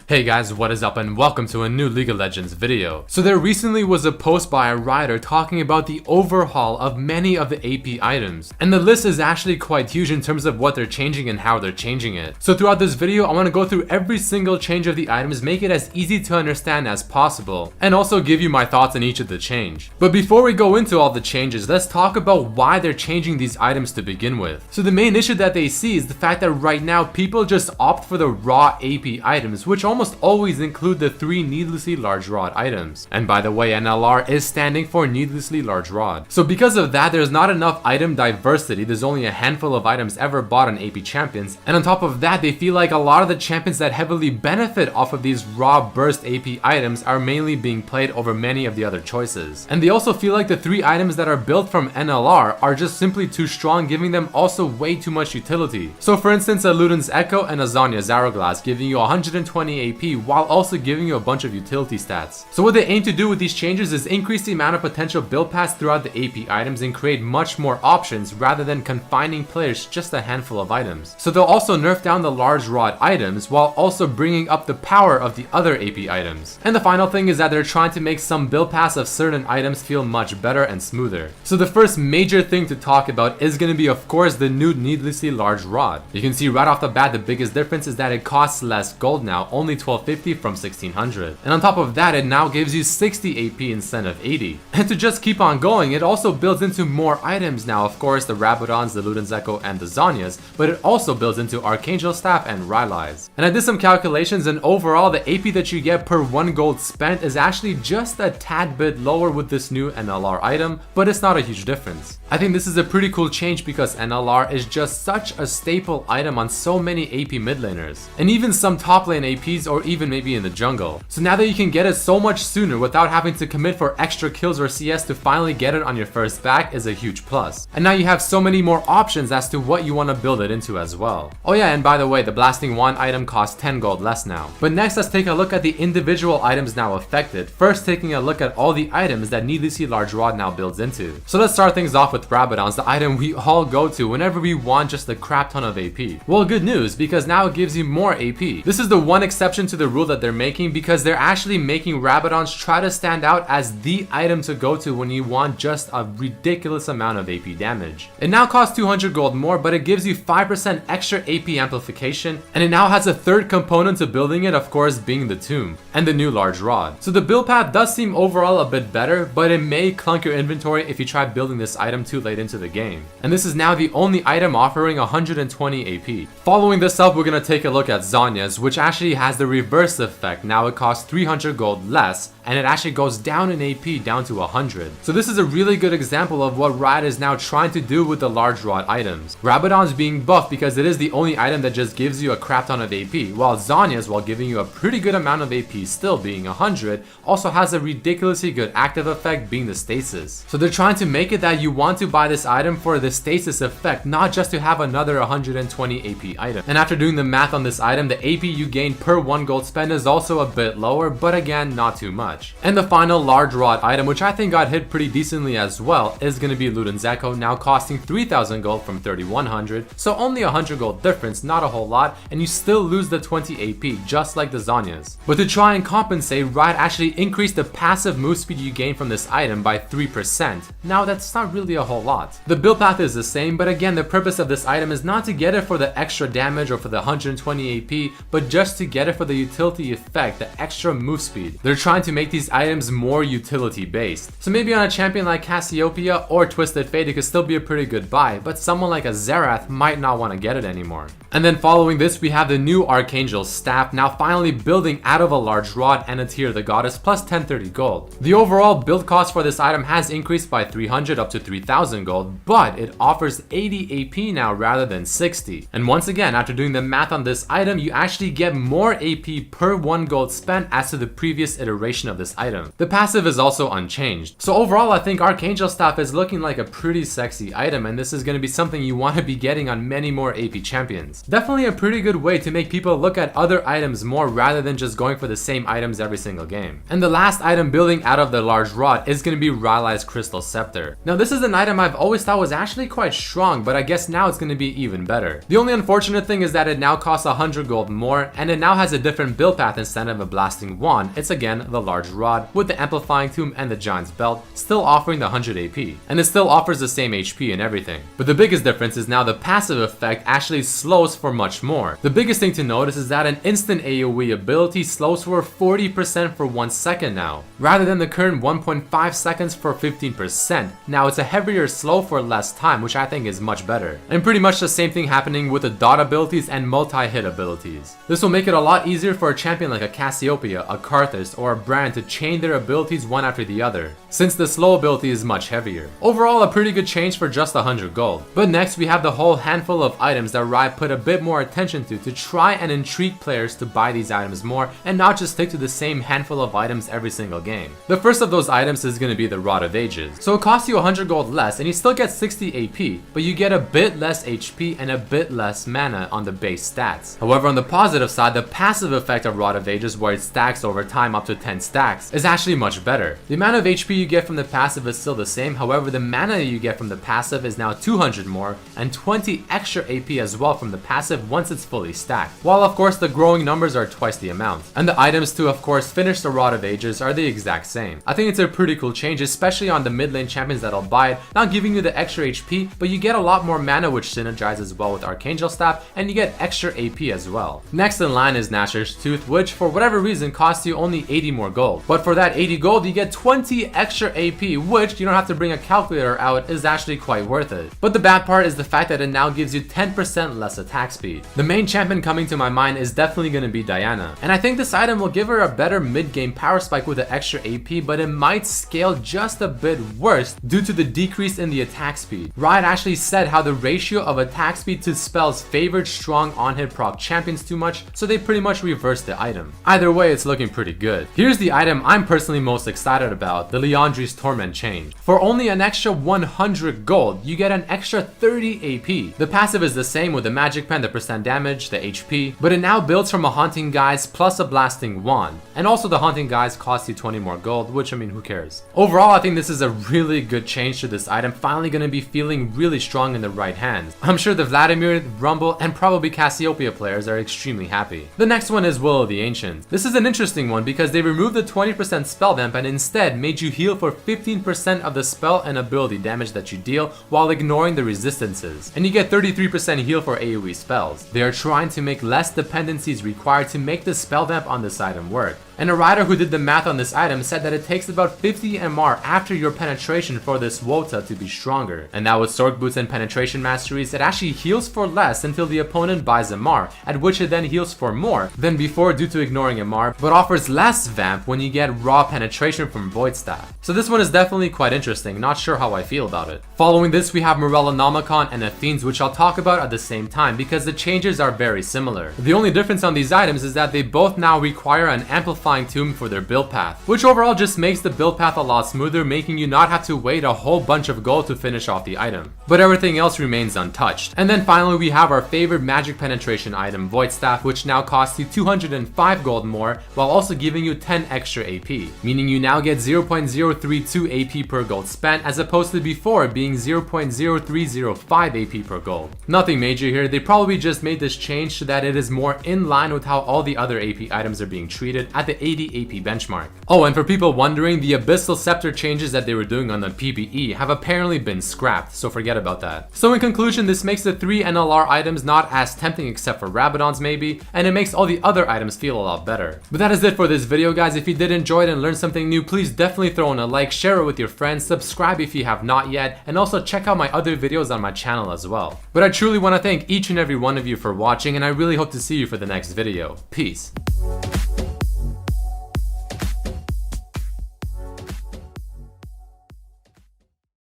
Hey guys, what is up and welcome to a new League of Legends video. So there recently was a post by a writer talking about the overhaul of many of the AP items. And the list is actually quite huge in terms of what they're changing and how they're changing it. So throughout this video, I want to go through every single change of the items, make it as easy to understand as possible, and also give you my thoughts on each of the change. But before we go into all the changes, let's talk about why they're changing these items to begin with. So the main issue that they see is the fact that right now people just opt for the raw AP items, which almost always include the 3 needlessly large rod items. And by the way, NLR is standing for needlessly large rod. So because of that, there's not enough item diversity. There's only a handful of items ever bought on AP champions. And on top of that, they feel like a lot of the champions that heavily benefit off of these raw burst AP items are mainly being played over many of the other choices. And they also feel like the 3 items that are built from NLR are just simply too strong, giving them also way too much utility. So for instance, a Luden's Echo and a Zhonya's Hourglass giving you 120 AP while also giving you a bunch of utility stats. So what they aim to do with these changes is increase the amount of potential build paths throughout the AP items and create much more options rather than confining players just a handful of items. So they'll also nerf down the large rod items while also bringing up the power of the other AP items. And the final thing is that they're trying to make some build paths of certain items feel much better and smoother. So the first major thing to talk about is going to be, of course, the new needlessly large rod. You can see right off the bat the biggest difference is that it costs less gold now, only 1250 from 1600. And on top of that, it now gives you 60 AP instead of 80. And to just keep on going, it also builds into more items now, of course, the Rabadons, the Luden's Echo, and the Zhonyas, but it also builds into Archangel Staff and Rylai's. And I did some calculations, and overall, the AP that you get per 1 gold spent is actually just a tad bit lower with this new NLR item, but it's not a huge difference. I think this is a pretty cool change because NLR is just such a staple item on so many AP mid laners, and even some top lane APs or even maybe in the jungle. So now that you can get it so much sooner without having to commit for extra kills or CS to finally get it on your first back is a huge plus. And now you have so many more options as to what you want to build it into as well. Oh yeah, and by the way, the Blasting Wand item costs 10 gold less now. But next, let's take a look at the individual items now affected. First, taking a look at all the items that Needlessly Large Rod now builds into. So let's start things off with Rabadons, the item we all go to whenever we want just a crap ton of AP. Well, good news, because now it gives you more AP. This is the one exception to the rule that they're making, because they're actually making Rabadons try to stand out as the item to go to when you want just a ridiculous amount of AP damage. It now costs 200 gold more, but it gives you 5% extra AP amplification, and it now has a third component to building it, of course being the tomb and the new large rod. So the build path does seem overall a bit better, but it may clunk your inventory if you try building this item too late into the game. And this is now the only item offering 120 AP. Following this up, we're gonna take a look at Zhonya's, which actually has the reverse effect. Now it costs 300 gold less, and it actually goes down in AP down to 100. So this is a really good example of what Riot is now trying to do with the large rod items. Rabadon's being buffed because it is the only item that just gives you a crap ton of AP, while Zhonya's, while giving you a pretty good amount of AP still being 100, also has a ridiculously good active effect being the stasis. So they're trying to make it that you want to buy this item for the stasis effect, not just to have another 120 AP item. And after doing the math on this item, the AP you gain per 1 gold spend is also a bit lower, but again, not too much. And the final large rod item, which I think got hit pretty decently as well, is going to be Luden's Echo, now costing 3000 gold from 3100, so only 100 gold difference, not a whole lot, and you still lose the 20 AP just like the Zhonya's. But to try and compensate, Riot actually increased the passive move speed you gain from this item by 3%. Now that's not really a whole lot. The build path is the same, but again, the purpose of this item is not to get it for the extra damage or for the 120 AP, but just to get it for the utility effect, the extra move speed. They're trying to make these items more utility based. So maybe on a champion like Cassiopeia or Twisted Fate, it could still be a pretty good buy, but someone like a Xerath might not want to get it anymore. And then following this, we have the new Archangel Staff, now finally building out of a large rod and a Tear of the Goddess plus 1030 gold. The overall build cost for this item has increased by 300 up to 3000 gold, but it offers 80 AP now rather than 60. And once again, after doing the math on this item, you actually get more AP per 1 gold spent as to the previous iteration of this item. The passive is also unchanged. So overall, I think Archangel Staff is looking like a pretty sexy item, and this is going to be something you want to be getting on many more AP champions. Definitely a pretty good way to make people look at other items more rather than just going for the same items every single game. And the last item building out of the large rod is going to be Rylai's Crystal Scepter. Now this is an item I've always thought was actually quite strong, but I guess now it's going to be even better. The only unfortunate thing is that it now costs 100 gold more, and it now has a different build path instead of a blasting wand, it's again the large rod with the amplifying tomb and the giant's belt, still offering the 100 AP. And it still offers the same HP and everything. But the biggest difference is now the passive effect actually slows for much more. The biggest thing to notice is that an instant AoE ability slows for 40% for 1 second now, rather than the current 1.5 seconds for 15%. Now it's a heavier slow for less time, which I think is much better. And pretty much the same thing happening with the dot abilities and multi-hit abilities. This will make it a lot easier for a champion like a Cassiopeia, a Karthus, or a Brand to chain their abilities one after the other, since the slow ability is much heavier. Overall, a pretty good change for just 100 gold. But next we have the whole handful of items that Riot put a bit more attention to try and intrigue players to buy these items more and not just stick to the same handful of items every single game. The first of those items is going to be the Rod of Ages. So it costs you 100 gold less and you still get 60 AP, but you get a bit less HP and a bit less mana on the base stats. However, on the positive side, the passive effect of Rod of Ages, where it stacks over time up to 10 stacks, is actually much better. The amount of HP you get from the passive is still the same, however the mana you get from the passive is now 200 more and 20 extra AP as well from the passive once it's fully stacked, while of course the growing numbers are twice the amount. And the items to of course finish the Rod of Ages are the exact same. I think it's a pretty cool change, especially on the mid lane champions that'll buy it, not giving you the extra HP, but you get a lot more mana, which synergizes well with Archangel Staff, and you get extra AP as well. Next in line is Gnasher's Tooth, which for whatever reason costs you only 80 more gold. But for that 80 gold, you get 20 extra AP, which you don't have to bring a calculator out, is actually quite worth it. But the bad part is the fact that it now gives you 10% less attack speed. The main champion coming to my mind is definitely going to be Diana, and I think this item will give her a better mid-game power spike with the extra AP, but it might scale just a bit worse due to the decrease in the attack speed. Riot actually said how the ratio of attack speed to spells favored strong on-hit proc champions too much, so they pretty much reversed the item. Either way, it's looking pretty good. Here's the item I'm personally most excited about, the Liandry's Torment change. For only an extra 100 gold, you get an extra 30 AP. The passive is the same with the magic pen, the percent damage, the HP, but it now builds from a Haunting Guise plus a blasting wand. And also the Haunting Guise costs you 20 more gold, which I mean, who cares? Overall, I think this is a really good change to this item, finally gonna be feeling really strong in the right hands. I'm sure the Vladimir, Rumble, and probably Cassiopeia players are extremely happy. The next one is Will of the Ancients. This is an interesting one because they removed the 20% spell vamp and instead made you heal for 15% of the spell and ability damage that you deal while ignoring the resistances. And you get 33% heal for AoE spells. They are trying to make less dependencies required to make the spell vamp on this item work. And a writer who did the math on this item said that it takes about 50 MR after your penetration for this Wota to be stronger. And now with Sword Boots and penetration masteries, it actually heals for less until the opponent buys MR, at which it then heals for more than before due to ignoring MR, but offers less vamp when you get raw penetration from Void Staff. So this one is definitely quite interesting, not sure how I feel about it. Following this, we have Morellonomicon and Athene's, which I'll talk about at the same time because the changes are very similar. The only difference on these items is that they both now require an amplified tomb for their build path, which overall just makes the build path a lot smoother, making you not have to wait a whole bunch of gold to finish off the item. But everything else remains untouched. And then finally we have our favorite magic penetration item, Void Staff, which now costs you 205 gold more while also giving you 10 extra AP, meaning you now get 0.032 AP per gold spent as opposed to before being 0.0305 AP per gold. Nothing major here, they probably just made this change so that it is more in line with how all the other AP items are being treated at the 80 AP benchmark. Oh, and for people wondering, the Abyssal Scepter changes that they were doing on the PBE have apparently been scrapped, so forget about that. So in conclusion, this makes the 3 NLR items not as tempting except for Rabadon's maybe, and it makes all the other items feel a lot better. But that is it for this video, guys. If you did enjoy it and learn something new, please definitely throw in a like, share it with your friends, subscribe if you have not yet, and also check out my other videos on my channel as well. But I truly want to thank each and every one of you for watching, and I really hope to see you for the next video. Peace.